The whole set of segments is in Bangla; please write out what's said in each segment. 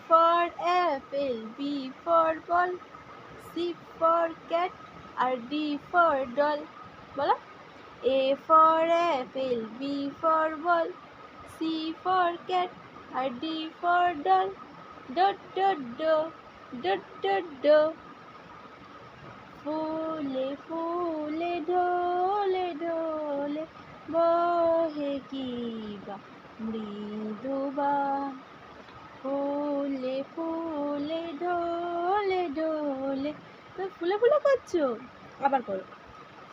for apple, B for ball, C for cat, R D for doll. বলো। A for apple, B for ball, C for cat, R D for doll. Dot dot do, dot dot do. ফুলে ফুলে ঢলে ঢলে বহে কি বা মৃদু বান। ফুলে ফুলে ঢলে ঢলে, তো ফুলে ফুলে করছো, আবার করো।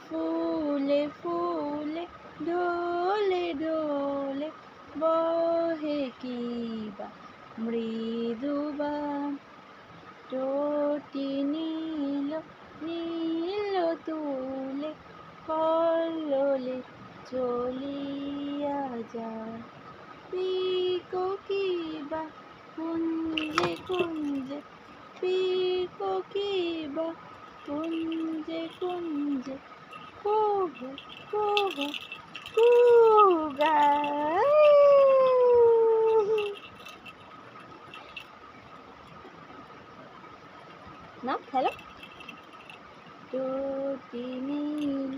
ফুলে ফুলে ঢলে ঢলে বহে কি বা মৃদু বান। টোটি নীল নীল তুলে কল্লোলে চলিয়া যায়। পিকো কি বা কুঞ্জে কুঞ্জে, পিকো কি বা কুঞ্জে কুঞ্জে, কুহু কুহু কুগা। না খেলো। টোটি নীল